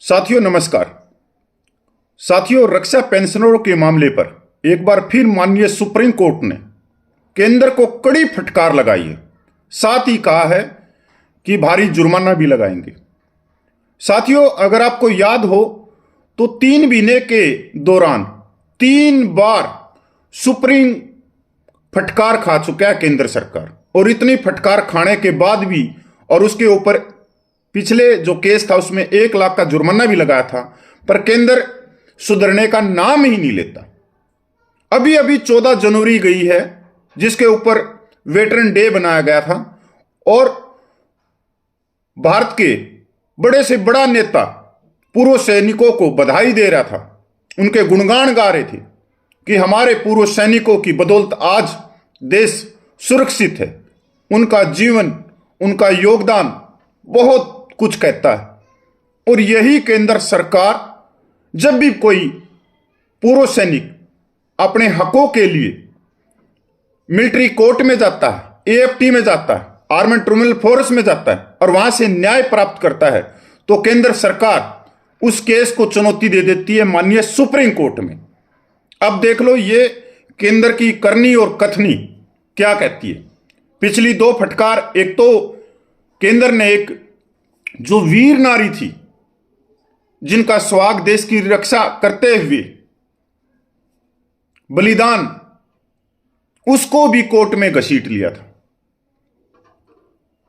साथियों नमस्कार। साथियों, रक्षा पेंशनरों के मामले पर एक बार फिर माननीय सुप्रीम कोर्ट ने केंद्र को कड़ी फटकार लगाई है। साथ ही कहा है कि भारी जुर्माना भी लगाएंगे। साथियों, अगर आपको याद हो तो 3 महीने के दौरान 3 बार सुप्रीम फटकार खा चुका है केंद्र सरकार। और इतनी फटकार खाने के बाद भी और उसके ऊपर पिछले जो केस था उसमें 1 लाख का जुर्माना भी लगाया था, पर केंद्र सुधरने का नाम ही नहीं लेता। अभी अभी 14 जनवरी गई है जिसके ऊपर वेटरन डे बनाया गया था और भारत के बड़े से बड़ा नेता पूर्व सैनिकों को बधाई दे रहा था, उनके गुणगान गा रहे थे कि हमारे पूर्व सैनिकों की बदौलत आज देश सुरक्षित है। उनका जीवन, उनका योगदान बहुत कुछ कहता है। और यही केंद्र सरकार जब भी कोई पूर्व सैनिक अपने हकों के लिए मिलिट्री कोर्ट में जाता है, एएफटी में जाता है, आर्मड ट्रिब्यूनल फोर्स में जाता है और वहां से न्याय प्राप्त करता है, तो केंद्र सरकार उस केस को चुनौती दे देती है माननीय सुप्रीम कोर्ट में। अब देख लो ये केंद्र की करनी और कथनी क्या कहती है। पिछली 2 फटकार, एक तो केंद्र ने एक जो वीर नारी थी जिनका स्वाग देश की रक्षा करते हुए बलिदान, उसको भी कोर्ट में घसीट लिया था।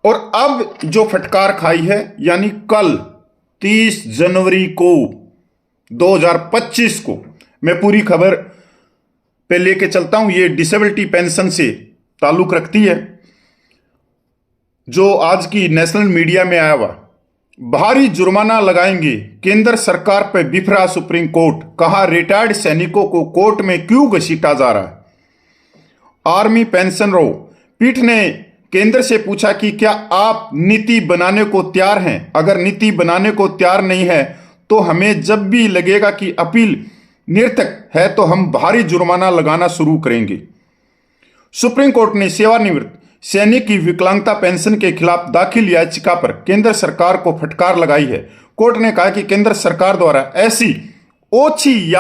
और अब जो फटकार खाई है, यानी कल 30 जनवरी को 2025 को, मैं पूरी खबर पे लेके चलता हूं। ये डिसेबिलिटी पेंशन से ताल्लुक रखती है। जो आज की नेशनल मीडिया में आया हुआ, भारी जुर्माना लगाएंगे, केंद्र सरकार पर बिफरा सुप्रीम कोर्ट, कहा रिटायर्ड सैनिकों को कोर्ट में क्यों घसीटा जा रहा है। आर्मी पेंशनरों, पीठ ने केंद्र से पूछा कि क्या आप नीति बनाने को तैयार हैं। अगर नीति बनाने को तैयार नहीं है तो हमें जब भी लगेगा कि अपील निरर्थक है तो हम भारी जुर्माना लगाना शुरू करेंगे। सुप्रीम कोर्ट ने सेवानिवृत्त सैनिक की विकलांगता पेंशन के खिलाफ दाखिल याचिका पर केंद्र सरकार को फटकार लगाई है। कोर्ट ने कहा कि केंद्र सरकार द्वारा ऐसी ओछी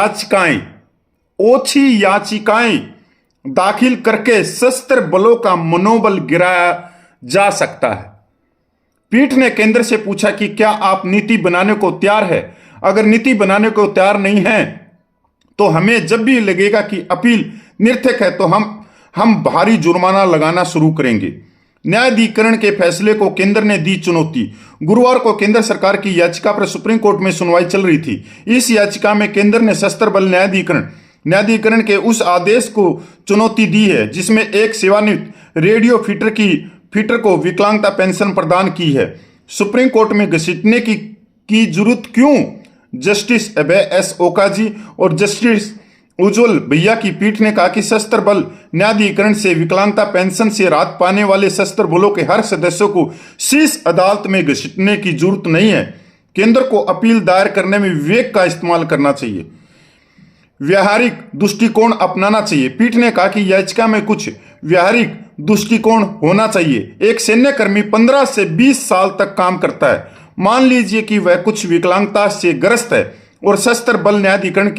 याचिकाएं दाखिल करके सशस्त्र बलों का मनोबल गिराया जा सकता है। पीठ ने केंद्र से पूछा कि क्या आप नीति बनाने को तैयार है। अगर नीति बनाने को तैयार नहीं है तो हमें जब भी लगेगा कि अपील निरर्थक है तो हम भारी जुर्माना लगाना शुरू करेंगे। न्यायाधिकरण के फैसले को केंद्र ने दी चुनौती। गुरुवार को केंद्र सरकार की याचिका पर सुप्रीम कोर्ट में सुनवाई चल रही थी। इस याचिका में केंद्र ने सशस्त्र बल न्यायाधिकरण के उस आदेश को चुनौती दी है जिसमें एक सेवानिवृत्त रेडियो फीटर को विकलांगता पेंशन प्रदान की है। सुप्रीम कोर्ट में घसीटने की जरूरत क्यों। जस्टिस अभय एस ओकाजी और जस्टिस उज्जवल भैया की पीठ ने कहा कि सशस्त्र बल न्यायाधिकरण से विकलांगता पेंशन से राहत पाने वाले सशस्त्र बलों के हर सदस्यों को शीर्ष अदालत में घसीटने की जरूरत नहीं है। केंद्र को अपील दायर करने में विवेक का इस्तेमाल करना चाहिए, व्यावहारिक दृष्टिकोण अपनाना चाहिए। पीठ ने कहा कि याचिका में कुछ व्यावहारिक दृष्टिकोण होना चाहिए। एक सैन्यकर्मी 15 से 20 साल तक काम करता है। मान लीजिए कि वह कुछ विकलांगता से ग्रस्त है और सशस्त्र बल न्यायाधिकरण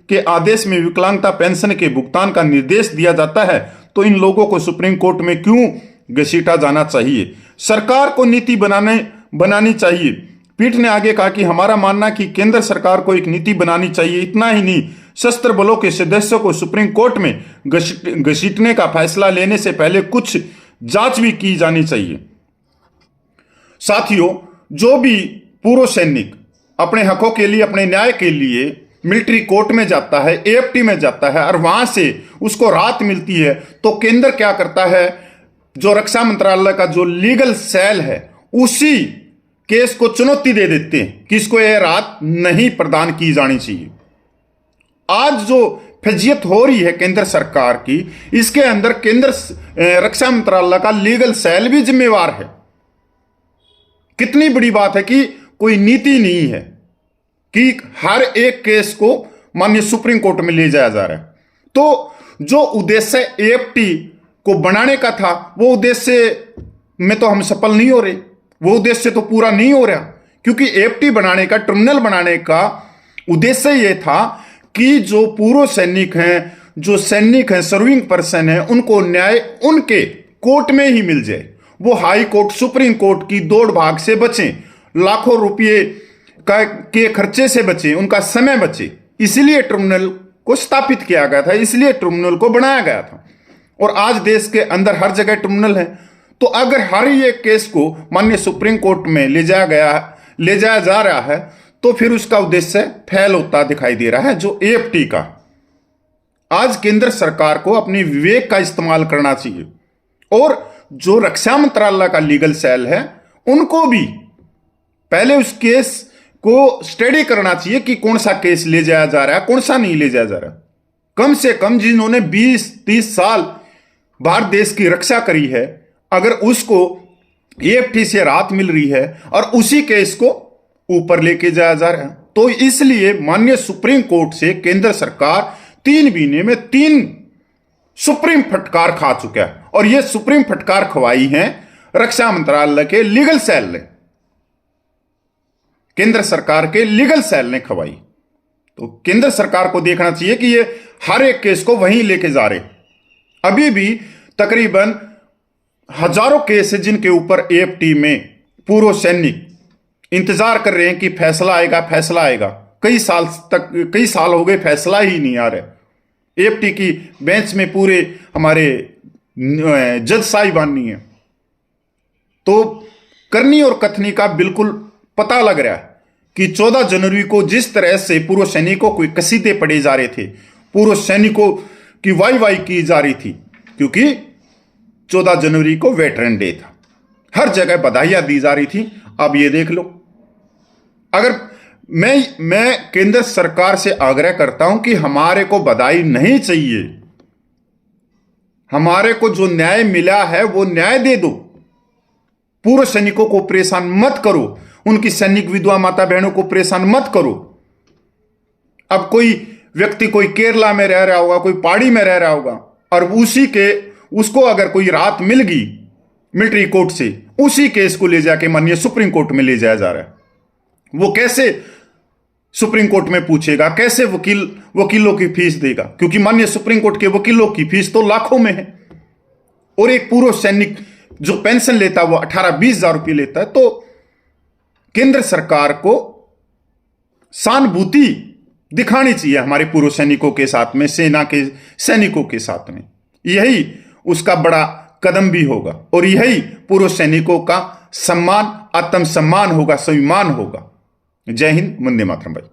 के आदेश में विकलांगता पेंशन के भुगतान का निर्देश दिया जाता है, तो इन लोगों को सुप्रीम कोर्ट में क्यों घसीटा जाना चाहिए। सरकार को नीति बनानी चाहिए। पीठ ने आगे कहा कि हमारा मानना कि केंद्र सरकार को एक नीति बनानी चाहिए। इतना ही नहीं, सशस्त्र बलों के सदस्यों को सुप्रीम कोर्ट में घसीटने का फैसला लेने से पहले कुछ जांच भी की जानी चाहिए। साथियों, जो भी पूर्व सैनिक अपने हकों के लिए, अपने न्याय के लिए मिलिट्री कोर्ट में जाता है, एएफटी में जाता है और वहां से उसको राहत मिलती है, तो केंद्र क्या करता है, जो रक्षा मंत्रालय का जो लीगल सेल है उसी केस को चुनौती दे देते हैं कि इसको यह राहत नहीं प्रदान की जानी चाहिए। आज जो फजीयत हो रही है केंद्र सरकार की, इसके अंदर केंद्र रक्षा मंत्रालय का लीगल सेल भी जिम्मेवार है। कितनी बड़ी बात है कि कोई नीति नहीं है कि हर एक केस को माननीय सुप्रीम कोर्ट में ले जाया जा रहा है। तो जो उद्देश्य एएफटी को बनाने का था वो उद्देश्य में तो हम सफल नहीं हो रहे, वो उद्देश्य तो पूरा नहीं हो रहा, क्योंकि एएफटी बनाने का, टर्मिनल बनाने का उद्देश्य यह था कि जो पूर्व सैनिक हैं, जो सैनिक हैं, सर्विंग पर्सन हैं, उनको न्याय उनके कोर्ट में ही मिल जाए, वो हाई कोर्ट, सुप्रीम कोर्ट की दौड़ भाग से बचें, लाखों रुपये के खर्चे से बचें, उनका समय बचे। इसलिए टर्मिनल को स्थापित किया गया था, इसलिए टर्मिनल को बनाया गया था। और आज देश के अंदर हर जगह टर्मिनल है। तो अगर हर एक केस को माननीय सुप्रीम कोर्ट में ले जाया जा रहा है, तो फिर उसका उद्देश्य फेल होता दिखाई दे रहा है, जो एएफटी का। आज केंद्र सरकार को अपने विवेक का इस्तेमाल करना चाहिए और जो रक्षा मंत्रालय का लीगल सेल है, उनको भी पहले उस केस को स्टडी करना चाहिए कि कौन सा केस ले जाया जा रहा है, कौन सा नहीं ले जाया जा रहा। कम से कम जिन्होंने 20-30 साल भारत देश की रक्षा करी है, अगर उसको एएफटी से राहत मिल रही है और उसी केस को ऊपर लेके जाया जा रहा है, तो इसलिए माननीय सुप्रीम कोर्ट से केंद्र सरकार 3 महीने में 3 सुप्रीम फटकार खा चुका है। और यह सुप्रीम फटकार खवाई है रक्षा मंत्रालय के लीगल सेल ने, केंद्र सरकार के लीगल सेल ने खवाई। तो केंद्र सरकार को देखना चाहिए कि ये हर एक केस को वहीं लेके जा रहे। अभी भी तकरीबन हजारों केस है जिनके ऊपर एएफटी में पूर्व सैनिक इंतजार कर रहे हैं कि फैसला आएगा, फैसला आएगा। कई साल हो गए, फैसला ही नहीं आ रहा। एएफटी की बेंच में पूरे हमारे जज साहिबान नहीं है। तो करनी और कथनी का बिल्कुल पता लग रहा है कि 14 जनवरी को जिस तरह से पूर्व सैनिकों को कसीदे पड़े जा रहे थे, पूर्व सैनिकों की वाई की जा रही थी, क्योंकि 14 जनवरी को वेटरन डे था, हर जगह बधाइयां दी जा रही थी। अब ये देख लो, अगर मैं केंद्र सरकार से आग्रह करता हूं कि हमारे को बधाई नहीं चाहिए, हमारे को जो न्याय मिला है वो न्याय दे दो। पूर्व सैनिकों को परेशान मत करो, उनकी सैनिक विधवा माता बहनों को परेशान मत करो। अब कोई व्यक्ति, कोई केरला में रह रहा होगा, कोई पहाड़ी में रह रहा होगा, और उसको अगर कोई राहत मिल गई मिलिट्री कोर्ट से, उसी केस को ले जाके माननीय सुप्रीम कोर्ट में ले जाया जा रहा है। वो कैसे सुप्रीम कोर्ट में पूछेगा, कैसे वकीलों की फीस देगा, क्योंकि माननीय सुप्रीम कोर्ट के वकीलों की फीस तो लाखों में है। और एक पूर्व सैनिक जो पेंशन लेता है वो 18-20 हजार रुपये लेता है। तो केंद्र सरकार को सहानुभूति दिखानी चाहिए हमारे पूर्व सैनिकों के साथ में, सेना के सैनिकों के साथ में। यही उसका बड़ा कदम भी होगा और यही पूर्व सैनिकों का सम्मान, आत्मसम्मान होगा, स्वाभिमान होगा। जय हिंद, वंदे मातरम भाई।